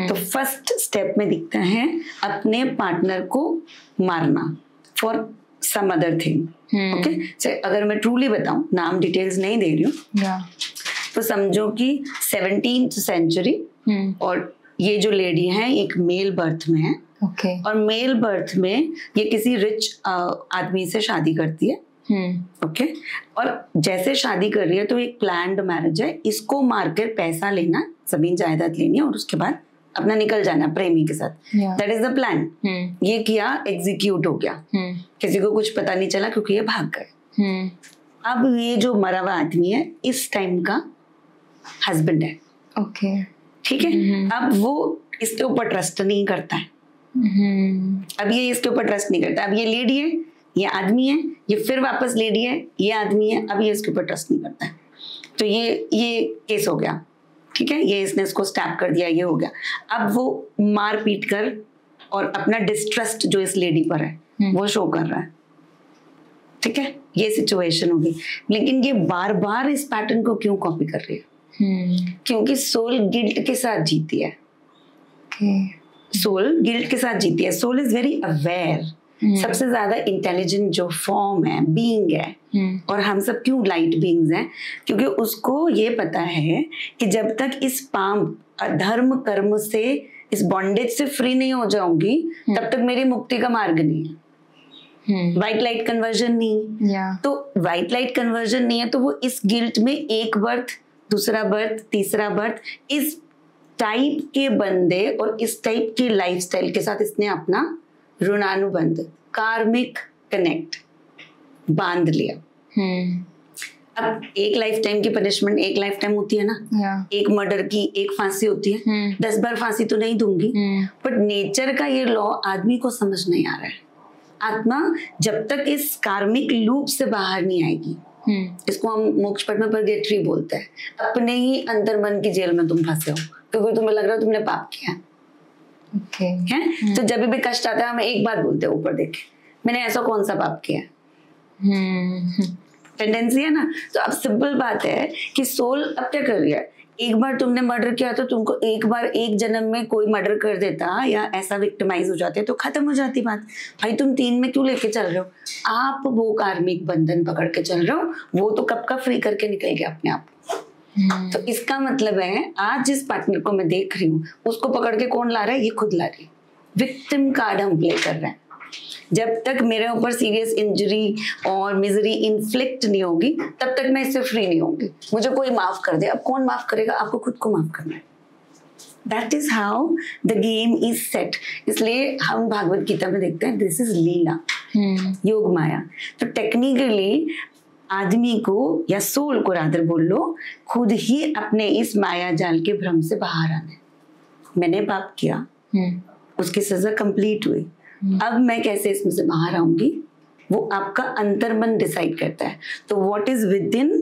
तो फर्स्ट स्टेप में दिखता है अपने पार्टनर को मारना for some other thing. Okay? So, अगर मैं ट्रूली बताऊं, नाम डिटेल्स नहीं दे रही हूँ, तो समझो कि 17th century और ये जो लेडी है एक मेल बर्थ में है. और मेल बर्थ में ये किसी रिच आदमी से शादी करती है. ओके, और जैसे शादी कर रही है तो एक प्लान्ड मैरिज है. इसको मारकर पैसा लेना, जमीन जायदाद लेनी है और उसके बाद अपना निकल जाना प्रेमी के साथ. That is the plan. ये किया, एग्जीक्यूट हो गया. किसी को कुछ पता नहीं चला क्योंकि ये भाग गए. अब ये जो मरा हुआ आदमी है इस टाइम का हस्बैंड है. ओके, ठीक है. अब वो इसके ऊपर ट्रस्ट नहीं करता है. अब ये इसके ऊपर ट्रस्ट नहीं करता. अब ये लेडी है, ये आदमी है, ये फिर वापस लेडी है, ये आदमी है. अब ये इसके ऊपर ट्रस्ट नहीं करता है. तो ये केस हो गया. ठीक है, ये इसने इसको स्टैप कर दिया, ये हो गया. अब वो मार पीट कर और अपना डिस्ट्रस्ट जो इस लेडी पर है वो शो कर रहा है. ठीक है, ये सिचुएशन होगी. लेकिन ये बार बार इस पैटर्न को क्यों कॉपी कर रही है? क्योंकि सोल गिल्ट के साथ जीती है. सोल गिल्ट के साथ जीती है. Soul is very aware. सबसे ज्यादा इंटेलिजेंट जो फॉर्म है, बीइंग है. और हम सब क्यों लाइट बीइंग्स हैं? क्योंकि उसको ये पता है कि जब तक इस धर्म कर्म से, इस बॉन्डेज से फ्री नहीं हो जाऊंगी तब तक मेरी मुक्ति का मार्ग नहीं है. व्हाइट लाइट कन्वर्जन नहीं. तो व्हाइट लाइट कन्वर्जन नहीं है तो वो इस गिल्ट में एक बर्थ, दूसरा बर्थ, तीसरा बर्थ, इस टाइप के बंदे और इस टाइप की लाइफस्टाइल के साथ इसने अपना ऋणानुबंध, कार्मिक कनेक्ट बांध लिया. अब एक लाइफ टाइम की पनिशमेंट एक लाइफ टाइम होती है ना. एक मर्डर की एक फांसी होती है. 10 बार फांसी तो नहीं दूंगी. बट नेचर का ये लॉ आदमी को समझ नहीं आ रहा है. आत्मा जब तक इस कार्मिक लूप से बाहर नहीं आएगी, इसको हम मोक्ष पद में परगेटरी बोलते हैं, अपने ही अंतर मन की जेल में तुम फंसे हो क्योंकि तुम्हें लग रहा है तुमने पाप किया है. है? तो जब भी कष्ट आता है हमें एक बात बोलते हैं ऊपर देख के, मैंने ऐसा कौन सा पाप किया. टेंडेंसी है ना. तो अब सिंपल बात है कि सोल अब क्या कर रही है. एक बार तुमने मर्डर किया तो तुमको एक बार एक जन्म में कोई मर्डर कर देता या ऐसा विक्टिमाइज हो जाते तो खत्म हो जाती बात. भाई तुम 3 में क्यों लेके चल रहे हो? आप वो कार्मिक बंधन पकड़ के चल रहे हो. वो तो कब का फ्री करके निकल गया अपने आप. तो इसका मतलब है आज जिस पार्टनर को मैं देख रही हूँ उसको पकड़ के कौन ला रहा है? ये खुद ला रही है. विक्टिम कार्ड हम प्ले कर रहे हैं. जब तक मेरे ऊपर सीरियस इंजरी और मिजरी इन्फ्लिक्ट नहीं होगी तब तक मैं इससे फ्री नहीं होंगी. मुझे कोई माफ कर दे. अब कौन माफ करेगा? आपको खुद को माफ करना है. That is how the game is set. इसलिए हम भागवत गीता में देखते हैं दिस इज लीला, योग माया. तो टेक्निकली आदमी को या सोल को रादर बोल लो, खुद ही अपने इस माया जाल के भ्रम से बाहर आना है. मैंने पाप किया, उसकी सजा कंप्लीट हुई. अब मैं कैसे इसमें से बाहर आऊंगी वो आपका अंतर्मन डिसाइड करता है. तो what is with in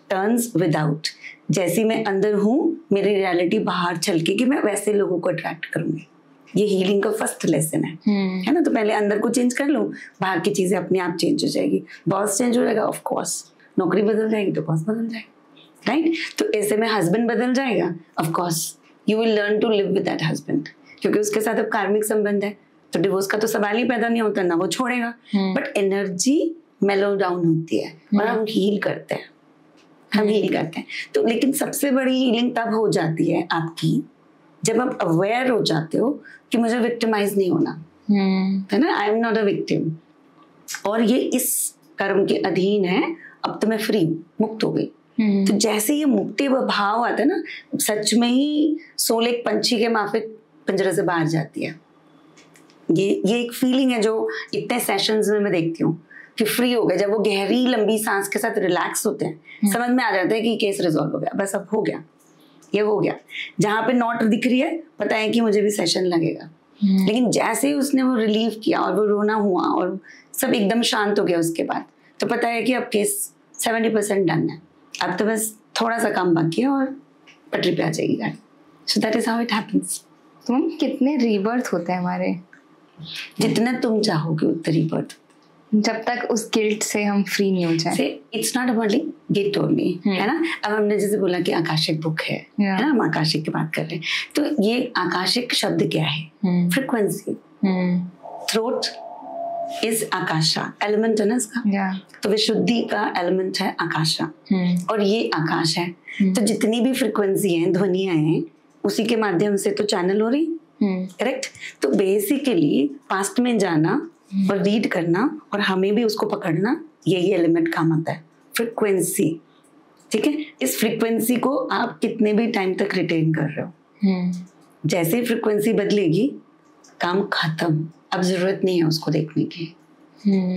turns without. जैसी मैं अंदर हूँ मेरी रियलिटी बाहर छलकेगी, मैं वैसे लोगों को अट्रैक्ट करूंगी. ये हीलिंग का फर्स्ट लेसन है ना. तो पहले अंदर को चेंज कर लो, बाहर की चीजें अपने आप चेंज हो जाएगी. बॉस चेंज हो जाएगा, ऑफ कोर्स. नौकरी बदल जाएगी तो बॉस बदल जाएगा. राइट. तो ऐसे में हस्बैंड बदल जाएगा, of course you will learn to live with that husband, क्योंकि उसके साथ अब कार्मिक संबंध है. तो डिवोर्स का तो सवाल ही पैदा नहीं होता ना, वो छोड़ेगा. बट एनर्जी मेलो डाउन होती है और हम हील करते हैं. हम हील करते हैं. तो लेकिन सबसे बड़ी हीलिंग तब हो जाती है आपकी जब आप अवेयर हो जाते हो कि मुझे विक्टिमाइज नहीं होना है ना. I am not a victim. और ये इस कर्म के अधीन है. अब तो मैं फ्री, मुक्त हो गई. तो जैसे ये मुक्ति भाव आता है ना, सच में ही सोल एक पंछी के माफिक पिंजरे से बाहर जाती है. ये एक फीलिंग है जो इतने सेशंस में मैं देखती हूँ कि फ्री हो गए. जब वो गहरी लंबी सांस के साथ रिलैक्स होते हैं, समझ में आ जाता है कि केस रिजॉल्व हो गया, बस अब हो गया, ये हो गया. जहाँ पे नोट दिख रही है पता है कि मुझे भी सेशन लगेगा. लेकिन जैसे ही उसने वो रिलीव किया और वो रोना हुआ और सब एकदम शांत हो गया उसके बाद, तो पता है कि अब केस 70% डन है. अब तो बस थोड़ा सा काम बाकी है और पटरी पे आ जाएगी गाड़ी. So that is how it happens. तुम कितने रीबर्थ होते हैं हमारे? जितना तुम चाहोगे उतना रीबर्थ, जब तक उस गिल्ट से हम फ्री नहीं हो जाए. It's not about guilt only, है ना. अब हमने जैसे बोला कि आकाशिक बुक है ना, हम आकाशिक की बात कर रहे हैं. तो ये आकाशिक शब्द क्या है? फ्रीक्वेंसी. थ्रोट इज आकाशा, एलिमेंट है ना इसका, तो विशुद्धि का एलिमेंट है आकाशा, और ये आकाश है। तो जितनी भी फ्रिक्वेंसी है, ध्वनियां हैं, उसी के माध्यम से तो चैनल हो रही, करेक्ट। तो बेसिकली पास्ट में जाना और रीड करना और हमें भी उसको पकड़ना, यही एलिमेंट काम आता है, फ्रिक्वेंसी। ठीक है, इस फ्रिक्वेंसी को आप कितने भी टाइम तक रिटेन कर रहे हो, जैसे फ्रिक्वेंसी बदलेगी काम खत्म, अब जरूरत नहीं है उसको देखने की।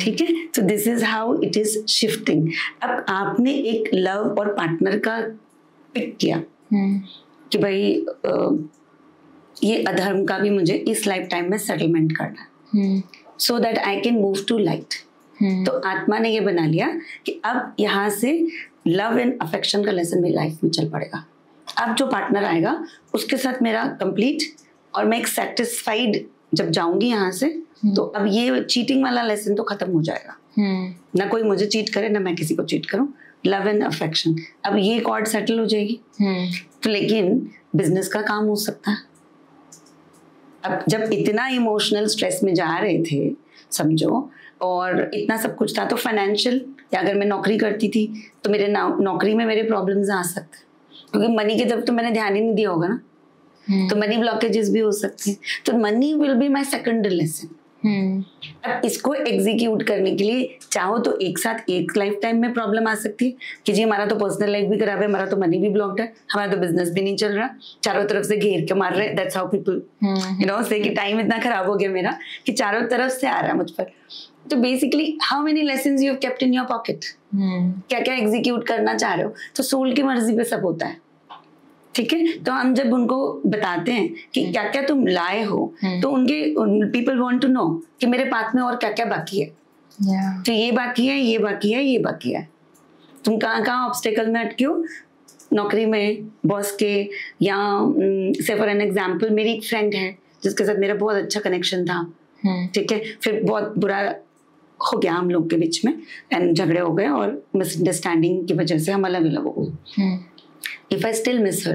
ठीक है, तो this is how it is shifting. अब आपने एक लव और पार्टनर का पिक किया कि भाई ये अधर्म का भी मुझे इस लाइफ टाइम में सेटलमेंट करना है, so that I can move to light. तो आत्मा ने ये बना लिया कि अब यहाँ से लव एंड अफेक्शन का लेसन मेरी लाइफ में चल पड़ेगा। अब जो पार्टनर आएगा उसके साथ मेरा कंप्लीट, और मैं एक सेटिस्फाइड जब जाऊंगी यहाँ से, तो अब ये चीटिंग वाला लेसन तो खत्म हो जाएगा। ना कोई मुझे चीट करे, ना मैं किसी को चीट करूं, लव एंड अफेक्शन, अब ये कॉर्ड सेटल हो जाएगी। तो लेकिन बिजनेस का काम हो सकता है। अब जब इतना इमोशनल स्ट्रेस में जा रहे थे समझो, और इतना सब कुछ था, तो फाइनेंशियल, या अगर मैं नौकरी करती थी तो मेरे नौकरी में मेरे प्रॉब्लम्स आ सकते, क्योंकि मनी की तरफ तो मैंने ध्यान ही नहीं दिया होगा ना, तो मनी ब्लॉकेजेस भी हो सकते हैं। तो money will be my secondary lesson. अब इसको एग्जीक्यूट करने के लिए चाहो तो एक साथ एक लाइफ टाइम में प्रॉब्लम आ सकती है कि जी हमारा तो पर्सनल लाइफ भी खराब है, हमारा तो मनी भी ब्लॉक्ड है, हमारा तो बिजनेस भी नहीं चल रहा, चारों तरफ से घेर के मार रहे। That's how people you know से कि टाइम इतना खराब हो गया मेरा कि चारों तरफ से आ रहा है मुझ पर। तो basically how many lessons you have kept in your pocket, क्या क्या एग्जीक्यूट करना चाह रहे हो, तो सोल की मर्जी पे सब होता है। ठीक है, तो हम जब उनको बताते हैं कि क्या क्या तुम लाए हो, तो उनके पीपल वांट टू नो कि मेरे पास में और क्या क्या बाकी है। तो ये बाकी है, ये बाकी है, ये बाकी है। तुम कहाँ कहाँ ऑब्स्टेकल में अटके हो, नौकरी में बॉस के, या से फॉर एन एग्जाम्पल मेरी एक फ्रेंड है जिसके साथ मेरा बहुत अच्छा कनेक्शन था। ठीक है, फिर बहुत बुरा हो गया हम लोग के बीच में, एंड झगड़े हो गए और मिसअंडरस्टैंडिंग की वजह से हम अलग अलग हो गए। If I still miss her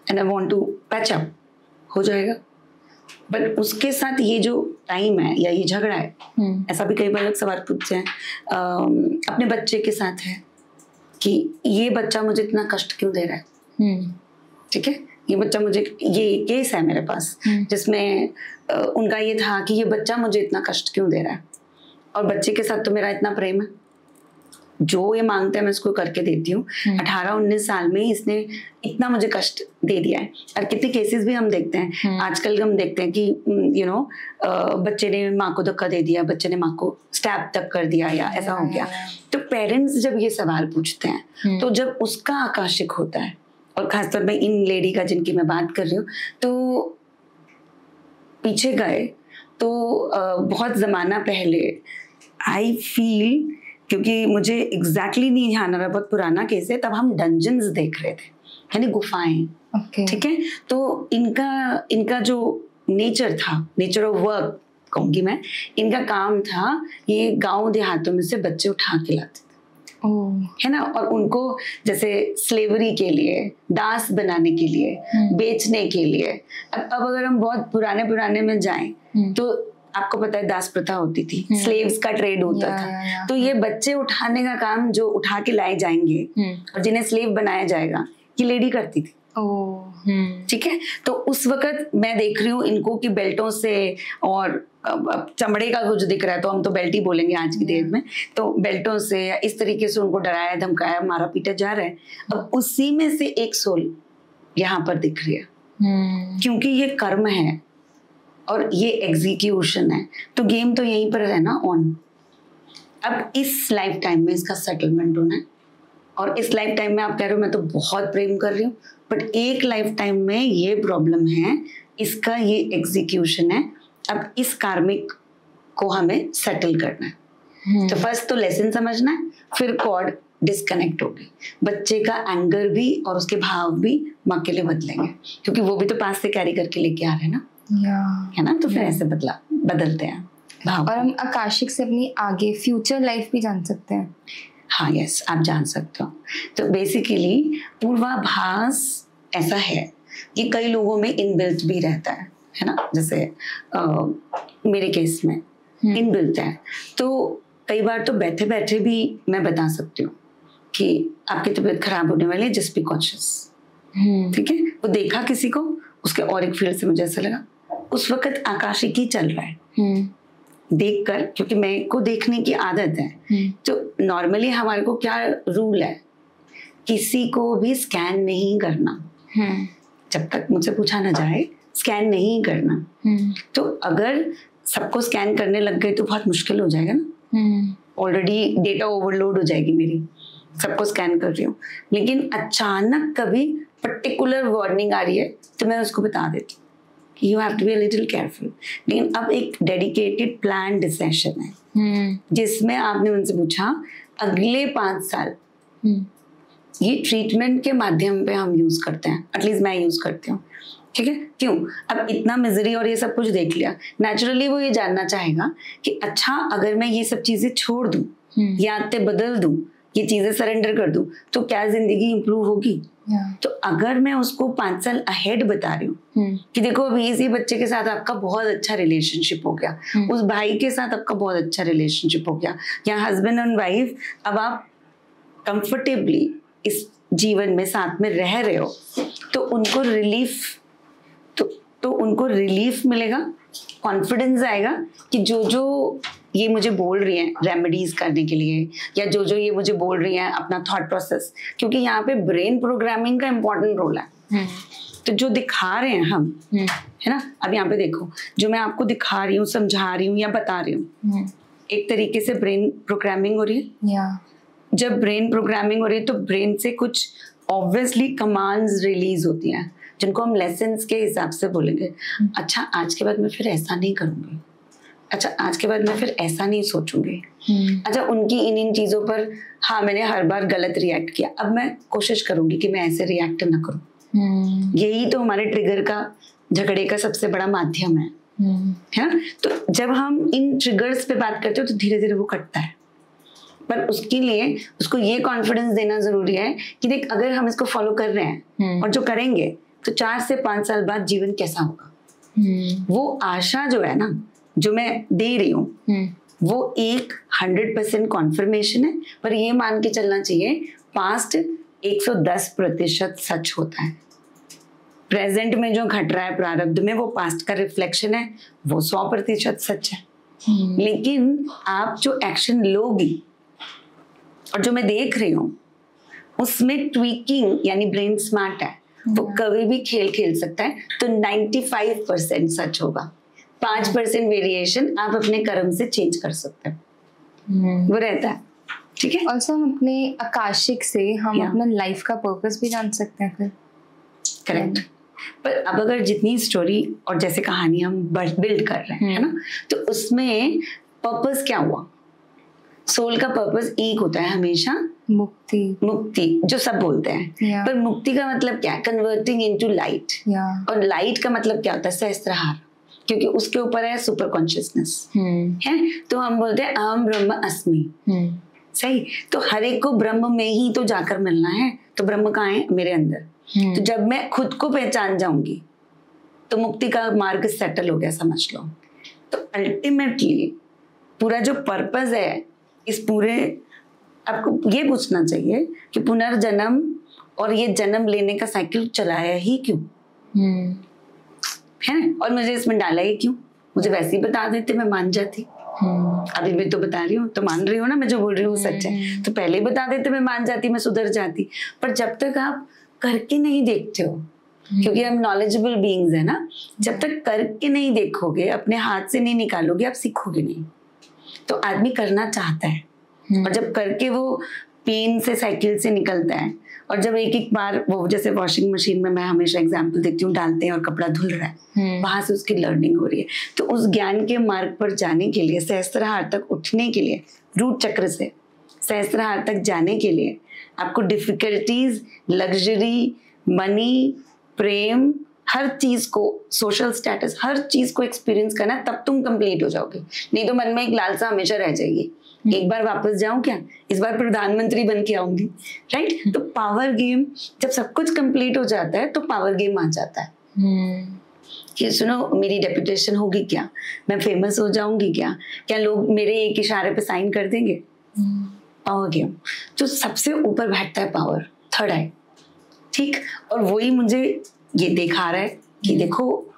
and I want to patch up, हो जाएगा। बट उसके साथ ये जो टाइम है या ये झगड़ा है, ऐसा भी कई बार लोग सवाल पूछते हैं अपने बच्चे के साथ है कि ये बच्चा मुझे इतना कष्ट क्यों दे रहा है। ठीक है, ये बच्चा मुझे, ये केस है मेरे पास जिसमें उनका ये था कि ये बच्चा मुझे इतना कष्ट क्यों दे रहा है, और बच्चे के साथ तो मेरा इतना प्रेम है, जो ये मांगता है मैं उसको करके देती हूँ। 18-19 साल में इसने इतना मुझे कष्ट दे दिया है। और कितने केसेस भी हम देखते हैं आजकल, हम देखते हैं कि यू नो बच्चे ने माँ को धक्का दे दिया, बच्चे ने माँ को स्टैब तक कर दिया, या ऐसा हो गया। तो पेरेंट्स जब ये सवाल पूछते हैं, तो जब उसका आकाशिक होता है, और खासतौर पर इन लेडी का जिनकी मैं बात कर रही हूँ, तो पीछे गए तो बहुत जमाना पहले आई फील, क्योंकि मुझे एग्जैक्टली नहीं ध्यान आ रहा, बहुत पुराना केस है, तब हम डंजन्स देख रहे थे, यानी गुफाएं। ठीक है, तो इनका जो नेचर था, नेचर ऑफ वर्क कहूँगी मैं, इनका काम था ये गांव देहातों में से बच्चे उठा के लाते थे, है ना, और उनको जैसे स्लेवरी के लिए, दास बनाने के लिए, बेचने के लिए। अब अगर हम बहुत पुराने में जाएं तो आपको पता है दास प्रथा होती थी, स्लेव्स का ट्रेड होता था। तो ये बच्चे उठाने का काम जो उठा के लाए जाएंगे और जिन्हें स्लेव बनाया जाएगा, ये लेडी करती थी। ठीक है, तो उस वक्त मैं देख रही हूँ इनको कि बेल्टों से, और चमड़े का कुछ दिख रहा है तो हम तो बेल्ट ही बोलेंगे आज की डेट में, तो बेल्टों से या इस तरीके से उनको डराया धमकाया, मारा पीटा जा रहा है। अब उसी में से एक सोल यहाँ पर दिख रही है, क्योंकि ये कर्म है और ये एग्जीक्यूशन है, तो गेम तो यहीं पर है ना, ऑन। अब इस लाइफ टाइम में इसका सेटलमेंट होना है, और इस लाइफ टाइम में आप कह रहे हो मैं तो बहुत प्रेम कर रही हूँ, बट एक लाइफ टाइम में ये प्रॉब्लम है, इसका ये एग्जीक्यूशन है। अब इस कार्मिक को हमें सेटल करना है। तो फर्स्ट तो लेसन समझना है, फिर कॉर्ड डिस्कनेक्ट होगी, बच्चे का एंगर भी और उसके भाव भी माँ के लिए बदलेंगे, क्योंकि वो भी तो पास से कैरी करके लेके आ रहे हैं ना, है ना, तो फिर ऐसे बदलते हैं भाव। और हम आकाशिक से अपनी आगे फ्यूचर लाइफ भी जान सकते हैं। हाँ, यस, आप जान सकते हो। तो बेसिकली पूर्वाभास ऐसा है कि कई लोगों में इनबिल्ट भी रहता है ना, जैसे मेरे केस में इनबिल्ट है। तो कई बार तो बैठे बैठे भी मैं बता सकती हूँ कि आपकी तबीयत खराब होने वाली है, जस्ट बी कॉन्शियस। ठीक है, वो देखा किसी को, उसके ऑरिक फील्ड से मुझे ऐसा लगा उस वक्त आकाशिक ही चल रहा है। देख कर, क्योंकि मेरे को देखने की आदत है, तो नॉर्मली हमारे को क्या रूल है, किसी को भी स्कैन नहीं करना जब तक मुझसे पूछा ना जाए, स्कैन नहीं करना। तो अगर सबको स्कैन करने लग गए तो बहुत मुश्किल हो जाएगा ना, ऑलरेडी डेटा ओवरलोड हो जाएगी मेरी, सबको स्कैन कर रही हूँ। लेकिन अचानक कभी पर्टिकुलर वार्निंग आ रही है तो मैं उसको बता देती हूँ कि you have to be a little careful. लेकिन अब एक डेडिकेटेड प्लान्ड सेशन है जिसमें आपने उनसे पूछा अगले 5 साल ये ट्रीटमेंट के माध्यम पे हम यूज करते हैं, एटलीस्ट मैं यूज करती हूँ। ठीक है, क्यों? अब इतना मिजरी और ये सब कुछ देख लिया, नेचुरली वो ये जानना चाहेगा कि अच्छा अगर मैं ये सब चीजें छोड़ दूं, ये आदतें बदल दूं, ये चीजें सरेंडर कर दूं, तो क्या जिंदगी इंप्रूव होगी? तो अगर मैं उसको 5 साल अहेड बता रही हूँ कि देखो अभी इसी बच्चे के साथ आपका बहुत अच्छा रिलेशनशिप हो गया, उस भाई के साथ आपका बहुत अच्छा रिलेशनशिप हो गया, या हस्बैंड एंड वाइफ अब आप कंफर्टेबली इस जीवन में साथ में रह रहे हो, तो उनको रिलीफ तो उनको रिलीफ मिलेगा, कॉन्फिडेंस आएगा कि जो ये मुझे बोल रही हैं रेमेडीज करने के लिए, या जो ये मुझे बोल रही हैं अपना थॉट प्रोसेस, क्योंकि यहाँ पे ब्रेन प्रोग्रामिंग का इम्पोर्टेंट रोल है। तो जो दिखा रहे हैं हम, है ना, अब यहाँ पे देखो जो मैं आपको दिखा रही हूँ, समझा रही हूँ या बता रही हूँ, एक तरीके से ब्रेन प्रोग्रामिंग हो रही है। जब ब्रेन प्रोग्रामिंग हो रही है तो ब्रेन से कुछ ऑब्वियसली कमांड्स रिलीज होती हैं जिनको हम लेसन्स के हिसाब से बोलेंगे। अच्छा आज के बाद मैं फिर ऐसा नहीं करूंगी, अच्छा आज के बाद मैं फिर ऐसा नहीं सोचूंगी, अच्छा उनकी इन चीजों पर हाँ मैंने हर बार गलत रिएक्ट किया, अब मैं कोशिश करूंगी कि मैं ऐसे रिएक्ट ना करूं। यही तो हमारे ट्रिगर का, झगड़े का सबसे बड़ा माध्यम है ना। तो जब हम इन ट्रिगर्स पे बात करते हो तो धीरे धीरे वो कटता है, पर उसके लिए उसको ये कॉन्फिडेंस देना जरूरी है कि देख अगर हम इसको फॉलो कर रहे हैं और जो करेंगे तो 4 से 5 साल बाद जीवन कैसा होगा। वो आशा जो है ना, जो मैं दे रही हूँ, वो एक 100% कॉन्फर्मेशन है, पर ये मान के चलना चाहिए पास्ट 110% सच होता है। प्रेजेंट में जो घट रहा है प्रारब्ध में, वो पास्ट का रिफ्लेक्शन है, वो 100% सच है। लेकिन आप जो एक्शन लोगी और जो मैं देख रही हूँ उसमें ट्वीकिंग यानी ब्रेन स्मार्ट है, वो कभी भी खेल खेल सकता है। तो 95% सच होगा, 5% वेरिएशन आप अपने कर्म से चेंज कर सकते हैं, वो रहता है। ठीक है, और हम अपने आकाशिक से हम अपना लाइफ का पर्पस भी जान सकते हैं फिर। करेक्ट। पर अब अगर जितनी स्टोरी और जैसे कहानी हम बिल्ड कर रहे हैं, है ना, तो उसमें पर्पस क्या हुआ? सोल का पर्पस एक होता है हमेशा, मुक्ति जो सब बोलते हैं। पर मुक्ति का मतलब क्या है? Converting into light. और लाइट का मतलब क्या होता है? सहस्त्रहार, क्योंकि उसके ऊपर है सुपर कॉन्शियसनेस है। तो हम बोलते हैं अहम ब्रह्म अस्मि। सही, तो हर एक को ब्रह्म में ही तो जाकर मिलना है, तो ब्रह्म कहाँ है? मेरे अंदर। तो जब मैं खुद को पहचान जाऊंगी तो मुक्ति का मार्ग सेटल हो गया, समझ लो। तो अल्टीमेटली पूरा जो पर्पस है इस पूरे, आपको ये पूछना चाहिए कि पुनर्जन्म और ये जन्म लेने का साइकिल चलाया ही क्यों है ना? और मुझे इसमें डाला ही क्यों? मुझे वैसे ही बता देते, मैं मान जाती। अभी मैं तो बता रही हूँ, तो मान रही हूँ ना, मैं जो बोल रही हूँ सच है। तो पहले ही बता देते, मैं मान जाती, मैं सुधर जाती। पर जब तक आप करके नहीं देखते हो, क्योंकि हम नॉलेजेबल बीइंग्स है ना, जब तक करके नहीं देखोगे, अपने हाथ से नहीं निकालोगे, आप सीखोगे नहीं। तो आदमी करना चाहता है, और जब करके वो पेन से, साइकिल से निकलता है, और जब एक बार वो जैसे वॉशिंग मशीन में मैं हमेशा एग्जांपल देती हूँ, डालते हैं और कपड़ा धुल रहा है, वहां से उसकी लर्निंग हो रही है। तो उस ज्ञान के मार्ग पर जाने के लिए, सहस्त्रहार तक उठने के लिए, रूट चक्र से सहस्त्रहार तक जाने के लिए आपको डिफिकल्टीज, लग्जरी, मनी, प्रेम, हर चीज को, सोशल स्टेटस, हर चीज को एक्सपीरियंस करना, तब तुम कंप्लीट हो जाओगे। नहीं तो मन में एक लालसा हमेशा रह जाएगी, एक बार वापस जाऊं क्या, इस बार प्रधानमंत्री बन के आऊंगी, राइट। तो पावर गेम, जब सब कुछ कंप्लीट हो जाता है तो पावर गेम आ जाता है। कि सुनो मेरी डेप्यूटेशन होगी क्या, मैं फेमस हो जाऊंगी क्या लोग मेरे एक इशारे पे साइन कर देंगे। पावर गेम जो सबसे ऊपर बैठता है, पावर, थर्ड आई, ठीक, और वही मुझे ये दिखा रहा है कि देखो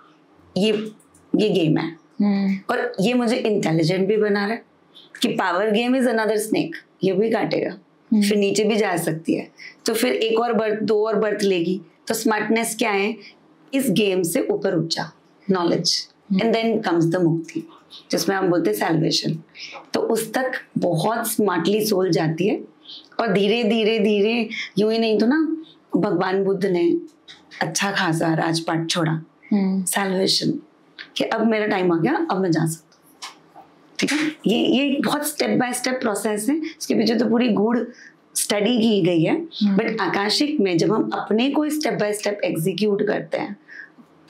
ये गेम है, और ये मुझे इंटेलिजेंट भी बना रहा है कि power game is another snake, ये भी काटेगा, फिर नीचे भी जा सकती है, तो फिर एक और बर्थ, 2 और बर्थ लेगी। तो स्मार्टनेस क्या है, इस गेम से ऊपर उठ जा, knowledge, and then comes the mukti, जिसमें हम बोलते हैं सैल्वेशन। तो उस तक बहुत स्मार्टली सोल जाती है, और धीरे धीरे धीरे, यूं ही नहीं तो ना भगवान बुद्ध ने अच्छा खासा राजपाट छोड़ा, सैल्वेशन, कि अब मेरा टाइम आ गया, अब मैं जा सकता हूँ, ठीक है। ये बहुत स्टेप बाय स्टेप प्रोसेस है, इसके पीछे तो पूरी गूढ़ स्टडी की गई है। बट आकाशिक में जब हम अपने को स्टेप बाय स्टेप एग्जीक्यूट करते हैं,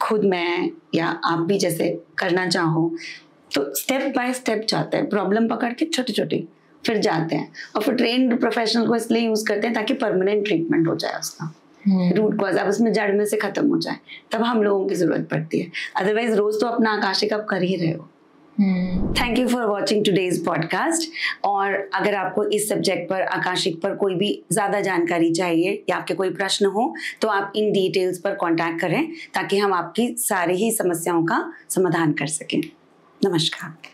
खुद मैं या आप भी जैसे करना चाहो, तो स्टेप बाय स्टेप जाते हैं, प्रॉब्लम पकड़ के छोटी छोटी, फिर जाते हैं, और फिर ट्रेन्ड प्रोफेशनल को इसलिए यूज करते हैं ताकि परमानेंट ट्रीटमेंट हो जाए उसका, रूट कॉज अब उसमें जड़ में से खत्म हो जाए, तब हम लोगों की जरूरत पड़ती है। अदरवाइज रोज तो अपना आकाशिक आप कर ही रहे हो। Thank you for watching today's podcast. और अगर आपको इस सब्जेक्ट पर, आकाशिक पर कोई भी ज़्यादा जानकारी चाहिए या आपके कोई प्रश्न हो, तो आप इन डिटेल्स पर कांटेक्ट करें ताकि हम आपकी सारी ही समस्याओं का समाधान कर सकें। नमस्कार।